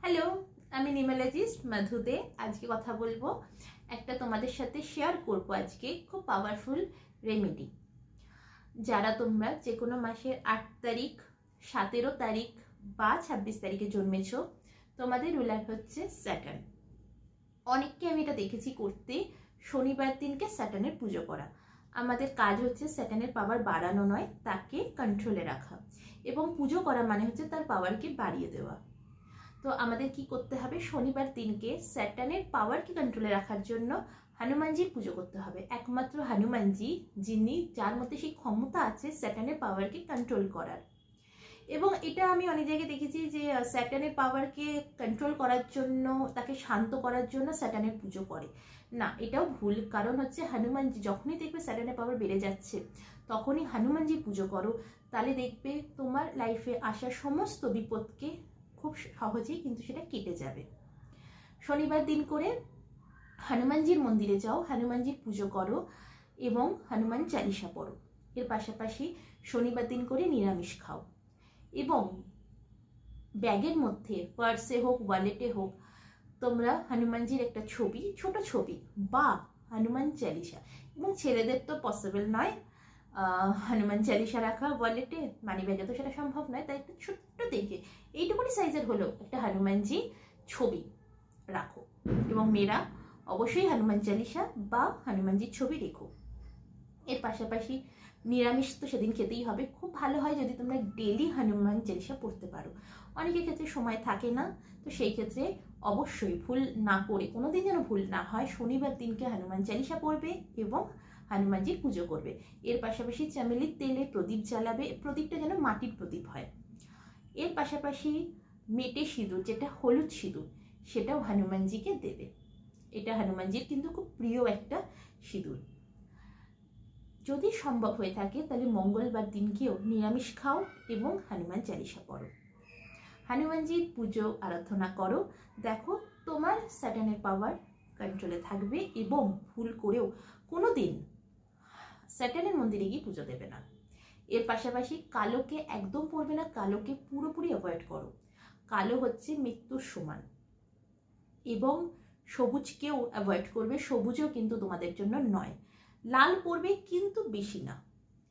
Hello, আমি নিউমেরোলজিস্ট মধু দে। আজকে কথা বলবো, একটা তোমাদের সাথে শেয়ার করব আজকে খুব পাওয়ারফুল রেমেডি। যারা তোমরা যে কোনো মাসের 8 তারিখ, 17 তারিখ বা 26 তারিখে জন্মেছো, তোমাদের রুলার হচ্ছে স্যাটার্ন। অনেককে আমি এটা দেখেছি করতে, শনিবার দিনকে স্যাটার্নের পুজো করা। আমাদের কাজ হচ্ছে স্যাটার্নের পাওয়ার বাড়ানো নয়, তাকে কন্ট্রোলে রাখা, এবং পুজো করা মানে হচ্ছে তার পাওয়ারকে বাড়িয়ে দেওয়া। তো আমাদের কি করতে হবে, শনিবার দিনকে স্যাটার্নের পাওয়ারকে কন্ট্রোলে রাখার জন্য হনুমানজির পুজো করতে হবে। একমাত্র হনুমানজি যিনি, যার মধ্যে সেই ক্ষমতা আছে স্যাটার্নের পাওয়ারকে কন্ট্রোল করার। এবং এটা আমি অনেক জায়গায় দেখেছি যে স্যাটার্নের পাওয়ারকে কন্ট্রোল করার জন্য, তাকে শান্ত করার জন্য স্যাটার্নের পুজো করে। না, এটাও ভুল। কারণ হচ্ছে হনুমানজি, যখনই দেখবে স্যাটার্নের পাওয়ার বেড়ে যাচ্ছে তখনই হনুমানজির পুজো করো, তাহলে দেখবে তোমার লাইফে আসা সমস্ত বিপদকে খুব সহজেই কিন্তু সেটা কেটে যাবে। শনিবার দিন করে হনুমানজির মন্দিরে যাও, হনুমানজির পুজো করো এবং হনুমান চালিসা পড়ো। এর পাশাপাশি শনিবার দিন করে নিরামিষ খাও, এবং ব্যাগের মধ্যে, পার্সে হোক ওয়ালেটে হোক, তোমরা হনুমানজির একটা ছবি, ছোট ছবি বা হনুমান চালিসা, এবং ছেলেদের তো পসিবল নয় হনুমান চালিসা রাখা ওয়ালেটে, মানি ব্যাগে তো সেটা সম্ভব নয়, তাই একটা ছোট্ট দেখে এইটুকুনি সাইজের হলো একটা হনুমানজি ছবি রাখো। এবং মেয়েরা অবশ্যই হনুমান চালিসা বা হনুমানজির ছবি রেখো। এর পাশাপাশি নিরামিষ তো সেদিন খেতেই হবে। খুব ভালো হয় যদি তোমরা ডেলি হনুমান চালিসা পড়তে পারো। অনেকের ক্ষেত্রে সময় থাকে না, তো সেই ক্ষেত্রে অবশ্যই ভুল না করে, কোনোদিন যেন ভুল না হয়, শনিবার দিনকে হনুমান চালিসা পড়বে এবং হনুমানজির পুজো করবে। এর পাশাপাশি চামেলির তেলে প্রদীপ জ্বালাবে, প্রদীপটা যেন মাটির প্রদীপ হয়। এর পাশাপাশি মেটে সিঁদুর, যেটা হলুদ সিঁদুর, সেটাও হনুমানজিকে দেবে। এটা হনুমানজির কিন্তু খুব প্রিয় একটা সিঁদুর। যদি সম্ভব হয়ে থাকে তাহলে মঙ্গলবার দিনকেও নিরামিষ খাও এবং হনুমান চালিসা পড়ো, হনুমানজির পুজো আরাধনা করো। দেখো তোমার স্যাটার্নের পাওয়ার কন্ট্রোলে থাকবে, এবং ভুল করেও কোনো দিন স্যাটার্নের মন্দিরে গিয়ে পুজো দেবে না। এর পাশাপাশি কালোকে একদম পড়বে না, কালোকে পুরোপুরি অ্যাভয়েড করো। কালো হচ্ছে মৃত্যুর সমান। এবং সবুজকেও অ্যাভয়েড করবে, সবুজও কিন্তু তোমাদের জন্য নয়। লাল পরবে কিন্তু বেশি না।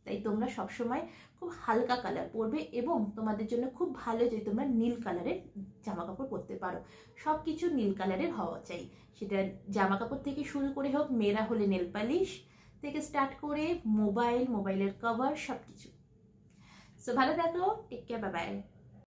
তাই তোমরা সবসময় খুব হালকা কালার পরবে, এবং তোমাদের জন্য খুব ভালো যে তোমরা নীল কালারের জামা কাপড় পরতে পারো। সব কিছু নীল কালারের হওয়া চাই, সেটা জামা কাপড় থেকে শুরু করে হোক, মেয়েরা হলে নেল পালিশ থেকে স্টার্ট করে মোবাইলের কভার, সব কিছু। সো ভালো থাকো, টেক কেয়ার, বাই বাই।